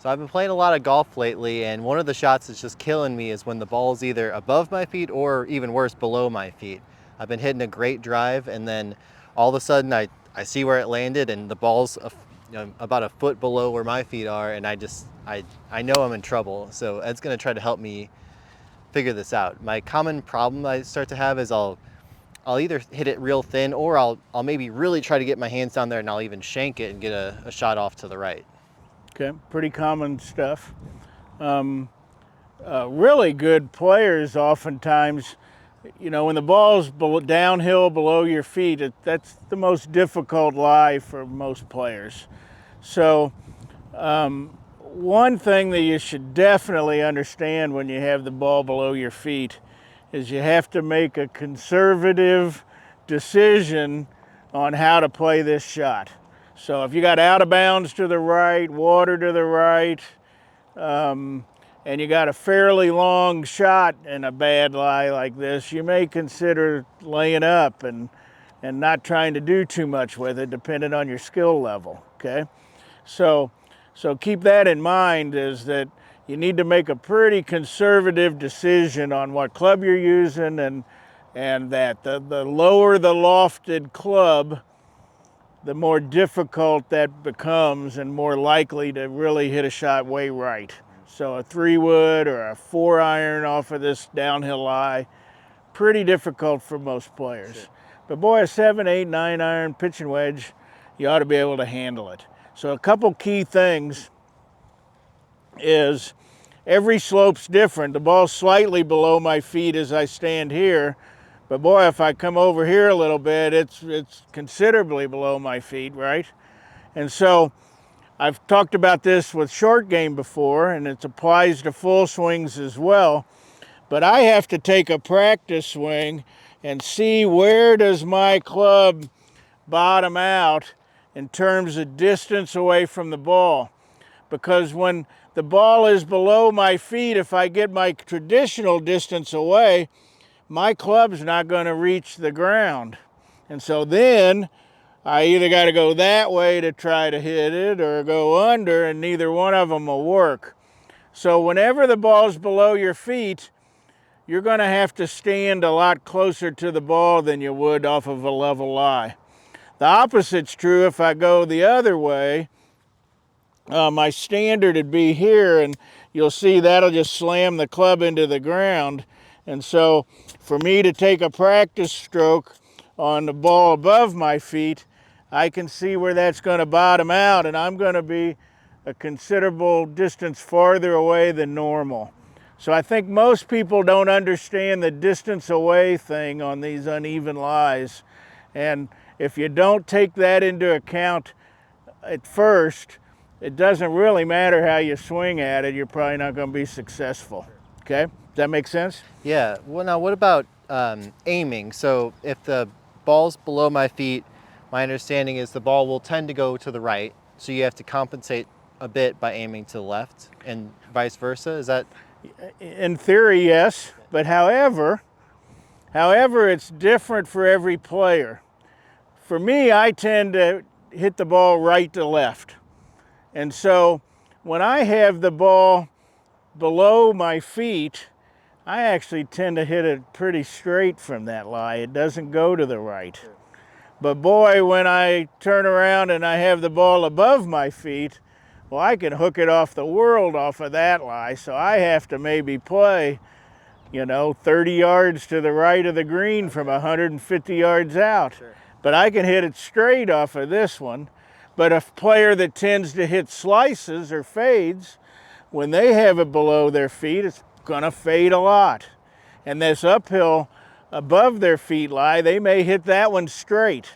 So I've been playing a lot of golf lately, and one of the shots that's just killing me is when the ball's either above my feet or even worse, below my feet. I've been hitting a great drive, and then all of a sudden I see where it landed, and the ball's about a foot below where my feet are, and I know I'm in trouble. So Ed's gonna try to help me figure this out. My common problem I start to have is I'll either hit it real thin, or I'll maybe really try to get my hands down there, and I'll even shank it and get a shot off to the right. Okay, pretty common stuff. Really good players oftentimes, when the ball's downhill below your feet, that's the most difficult lie for most players. So one thing that you should definitely understand when you have the ball below your feet is you have to make a conservative decision on how to play this shot. So if you got out of bounds to the right, water to the right, and you got a fairly long shot in a bad lie like this, you may consider laying up and not trying to do too much with it, depending on your skill level, okay? So keep that in mind, is that you need to make a pretty conservative decision on what club you're using, and that the lower the lofted club, the more difficult that becomes and more likely to really hit a shot way right. So a 3-wood or a 4-iron off of this downhill lie, pretty difficult for most players. Sure. But boy, a 7, 8, 9-iron pitching wedge, you ought to be able to handle it. So a couple key things is every slope's different. The ball's slightly below my feet as I stand here, but boy, if I come over here a little bit, it's considerably below my feet, right? And so I've talked about this with short game before, and it applies to full swings as well. But I have to take a practice swing and see where does my club bottom out in terms of distance away from the ball. Because when the ball is below my feet, if I get my traditional distance away, my club's not going to reach the ground. And so then I either got to go that way to try to hit it or go under, and neither one of them will work. So whenever the ball's below your feet, you're going to have to stand a lot closer to the ball than you would off of a level lie. The opposite's true if I go the other way. My standard would be here, and you'll see that'll just slam the club into the ground. And so for me to take a practice stroke on the ball above my feet, I can see where that's going to bottom out, and I'm going to be a considerable distance farther away than normal. So I think most people don't understand the distance away thing on these uneven lies. And if you don't take that into account at first, it doesn't really matter how you swing at it, you're probably not going to be successful. Okay? Does that make sense? Yeah. Well, now what about aiming? So if the ball's below my feet, my understanding is the ball will tend to go to the right, so you have to compensate a bit by aiming to the left, and vice versa. Is that? In theory, yes. But however, it's different for every player. For me, I tend to hit the ball right to left. And so when I have the ball below my feet, I actually tend to hit it pretty straight from that lie. It doesn't go to the right. But boy, when I turn around and I have the ball above my feet, well, I can hook it off the world off of that lie. So I have to maybe play, 30 yards to the right of the green from 150 yards out. Sure. But I can hit it straight off of this one. But a player that tends to hit slices or fades, when they have it below their feet, it's going to fade a lot. And this uphill above their feet lie, they may hit that one straight.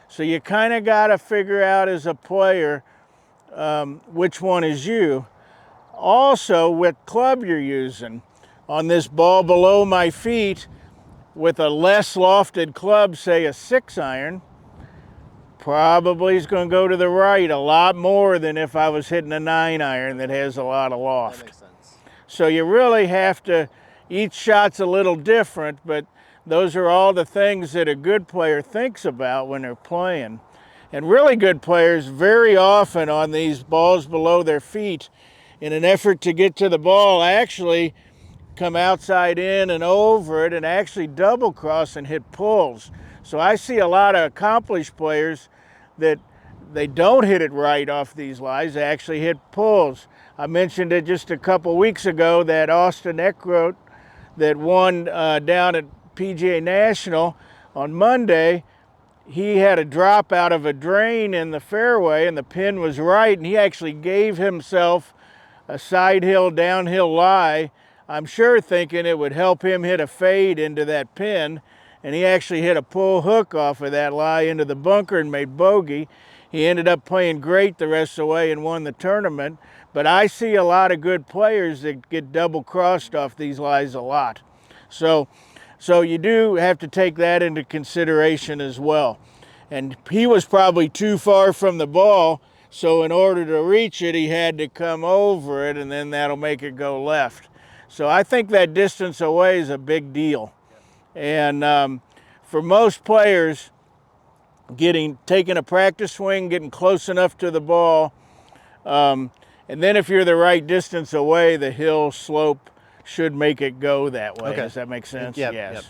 So you kind of got to figure out as a player which one is you. Also, what club you're using. On this ball below my feet, with a less lofted club, say a 6-iron, probably is going to go to the right a lot more than if I was hitting a 9-iron that has a lot of loft. That makes sense. So you really have to, each shot's a little different, but those are all the things that a good player thinks about when they're playing. And really good players, very often on these balls below their feet, in an effort to get to the ball, I actually come outside in and over it and actually double cross and hit pulls. So I see a lot of accomplished players that they don't hit it right off these lies, they actually hit pulls. I mentioned it just a couple weeks ago, that Austin Eckroat that won down at PGA National on Monday. He had a drop out of a drain in the fairway and the pin was right, and he actually gave himself a side hill, downhill lie, I'm sure thinking it would help him hit a fade into that pin, and he actually hit a pull hook off of that lie into the bunker and made bogey. He ended up playing great the rest of the way and won the tournament. But I see a lot of good players that get double crossed off these lies a lot. So you do have to take that into consideration as well. And he was probably too far from the ball, so in order to reach it, he had to come over it, and then that'll make it go left. So I think that distance away is a big deal. And for most players, taking a practice swing, getting close enough to the ball, and then if you're the right distance away, the hill slope should make it go that way. Okay. Does that make sense? Yep, Yes. yep.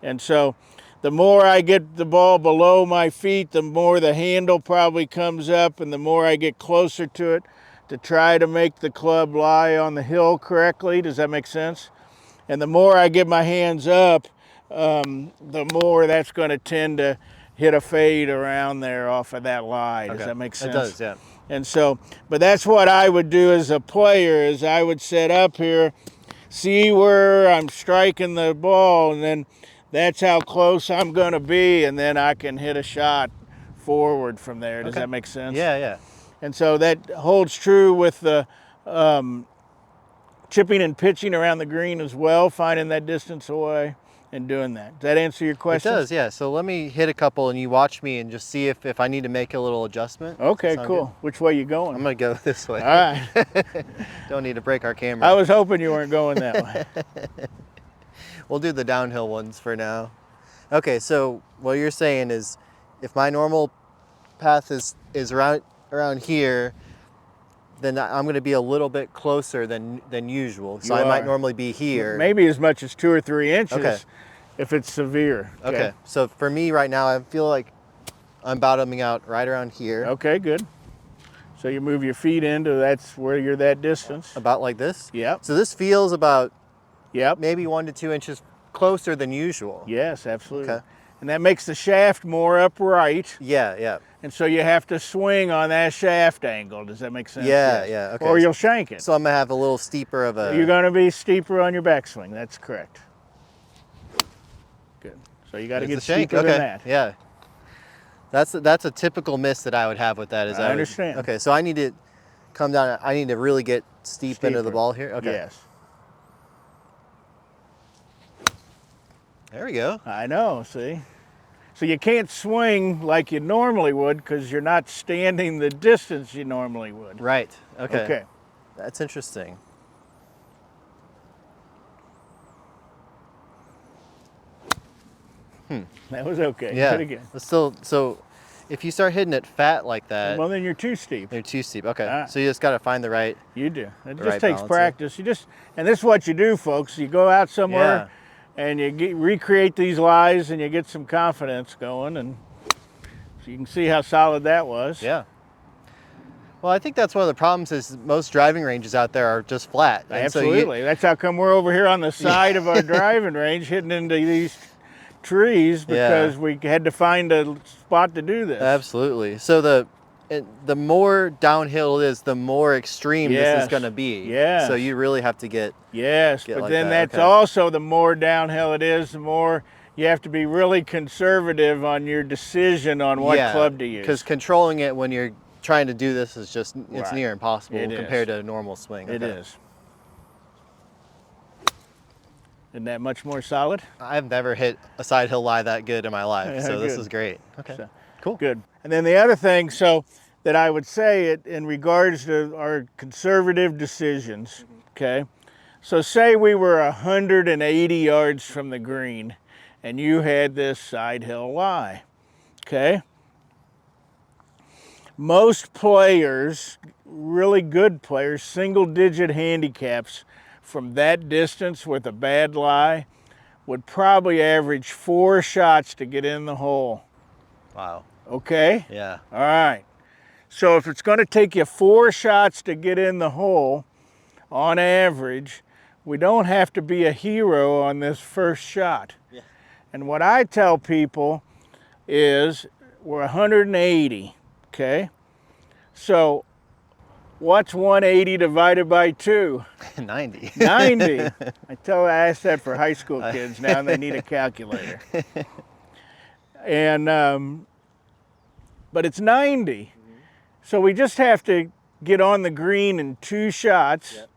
And so the more I get the ball below my feet, the more the handle probably comes up, and the more I get closer to it to try to make the club lie on the hill correctly. Does that make sense? And the more I get my hands up, the more that's going to tend to hit a fade around there off of that lie. Does that make sense? It does, yeah. And so, but that's what I would do as a player, is I would set up here, see where I'm striking the ball, and then that's how close I'm going to be, and then I can hit a shot forward from there. Does that make sense? Yeah, yeah. And so that holds true with the chipping and pitching around the green as well, finding that distance away and doing that. Does that answer your question? It does, yeah. So let me hit a couple and you watch me and just see if I need to make a little adjustment. Okay, Sound cool. good? Which way you going? I'm gonna go this way. All right. Don't need to break our camera. I was hoping you weren't going that way. We'll do the downhill ones for now. Okay, so what you're saying is if my normal path is around here, then I'm going to be a little bit closer than usual. So I might normally be here. Maybe as much as 2 or 3 inches. Okay. If it's severe. Okay. So for me right now, I feel like I'm bottoming out right around here. Okay, good. So you move your feet into, that's where you're that distance. About like this? Yep. So this feels about Yep. maybe 1 to 2 inches closer than usual. Yes, absolutely. Okay. And that makes the shaft more upright. Yeah, yeah. And so you have to swing on that shaft angle. Does that make sense? Yeah, Yes. yeah, okay. Or you'll shank it. So I'm going to have a little steeper of a... You're going to be steeper on your backswing. That's correct. Good. So you got to There's get the shank. steeper Okay. than that. Yeah. That's a typical miss that I would have with that. Is I understand. Okay, so I need to come down. I need to really get steep into the Steeper. ball here. Okay. Yes. There we go. I know, see? So you can't swing like you normally would because you're not standing the distance you normally would. Right. Okay. Okay. That's interesting. That was okay. Yeah. Hit again. But still, so if you start hitting it fat like that, Well, then you're too steep. they're too steep. Okay. Ah. So you just got to find the right. You do. It The just right takes balance, practice. And this is what you do, folks. You go out somewhere and you recreate these lies and you get some confidence going, and so you can see how solid that was. Yeah. Well, I think that's one of the problems is most driving ranges out there are just flat. And so Absolutely. That's how come we're over here on the side of our driving range hitting into these trees, because we had to find a spot to do this. Absolutely. So the more downhill it is, the more extreme this is going to be. Yes. So you really have to get. Yes, Get but like then that, that's okay. also the more downhill it is, the more you have to be really conservative on your decision on what club to use. Because controlling it when you're trying to do this is just, it's Right. near impossible It is. compared to a normal swing. It Okay. is. Isn't that much more solid? I've never hit a side hill lie that good in my life, Yeah, so this good. is great. Okay, So, cool. Good. And then the other thing, so that I would say it in regards to our conservative decisions, okay? So say we were 180 yards from the green and you had this side hill lie, okay? Most players really good players, single-digit handicaps from that distance with a bad lie would probably average 4 shots to get in the hole. Wow. Okay? Yeah. All right. So if it's going to take you 4 shots to get in the hole, on average, we don't have to be a hero on this first shot. Yeah. And what I tell people is we're 180, okay? So what's 180 divided by 2? 90. 90. I ask that for high school kids now, and they need a calculator. And but it's 90. So we just have to get on the green in 2 shots. Yep.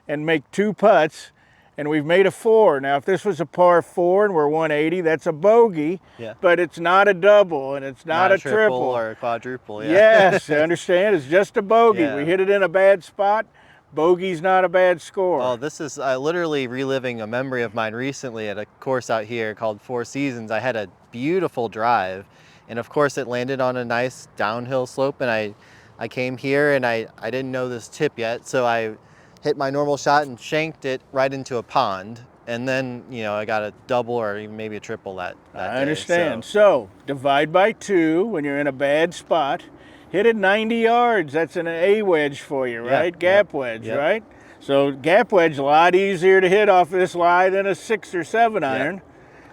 And make 2 putts, and we've made a 4. Now, if this was a par 4 and we're 180, that's a bogey, Yeah. but it's not a double, and it's not a triple. Or a quadruple, yeah. Yes, I understand. It's just a bogey. Yeah. We hit it in a bad spot. Bogey's not a bad score. Oh, this is literally reliving a memory of mine recently at a course out here called Four Seasons. I had a beautiful drive, and of course it landed on a nice downhill slope, and I came here and I didn't know this tip yet, so I hit my normal shot and shanked it right into a pond. And then, you know, I got a double or even maybe a triple that day. I understand. So divide by 2 when you're in a bad spot. Hit it 90 yards. That's an A wedge for you, right? Yeah, Gap yep, wedge, yep. right? So gap wedge a lot easier to hit off this lie than a 6 or 7 iron.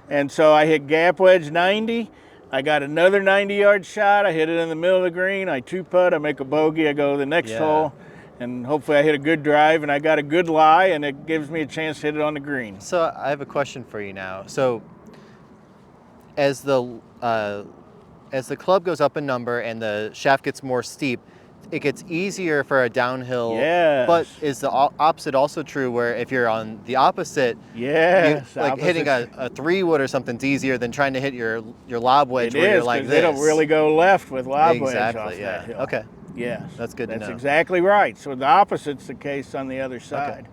And so I hit gap wedge 90. I got another 90-yard shot. I hit it in the middle of the green. I 2-putt. I make a bogey. I go to the next hole. And hopefully I hit a good drive and I got a good lie, and it gives me a chance to hit it on the green. So I have a question for you now. So as the club goes up in number and the shaft gets more steep, it gets easier for a downhill. Yes. But is the opposite also true, where if you're on the opposite, yes, like hitting a 3-wood or something's easier than trying to hit your lob wedge where you're like this? They don't really go left with lob wedge off Exactly, yeah. that hill. Okay. Yes. That's good to know. That's exactly right. So the opposite's the case on the other side.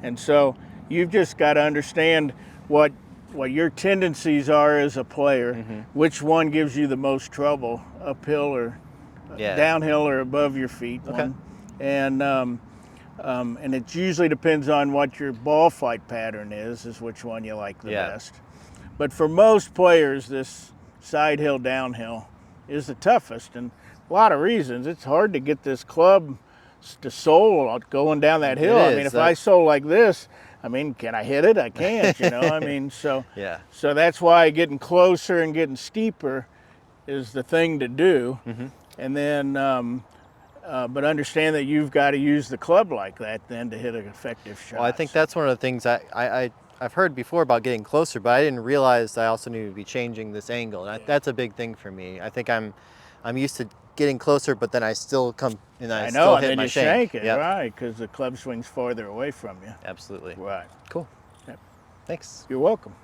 And so you've just got to understand what your tendencies are as a player, which one gives you the most trouble, uphill or downhill or above your feet. Okay. And it usually depends on what your ball flight pattern is which one you like the best. But for most players, this side hill, downhill is the toughest. And a lot of reasons. It's hard to get this club to soul going down that hill. I mean, if I soul like this, I mean, can I hit it? I can't, you know. I mean, so so that's why getting closer and getting steeper is the thing to do. And then, but understand that you've got to use the club like that then to hit an effective shot. Well, I think that's one of the things I've heard before about getting closer, but I didn't realize I also need to be changing this angle. And that's a big thing for me. I think I'm used to getting closer, but then I still come and I still hit my shank. It, right, because the club swings farther away from you. Absolutely. Right. Cool. Thanks. You're welcome.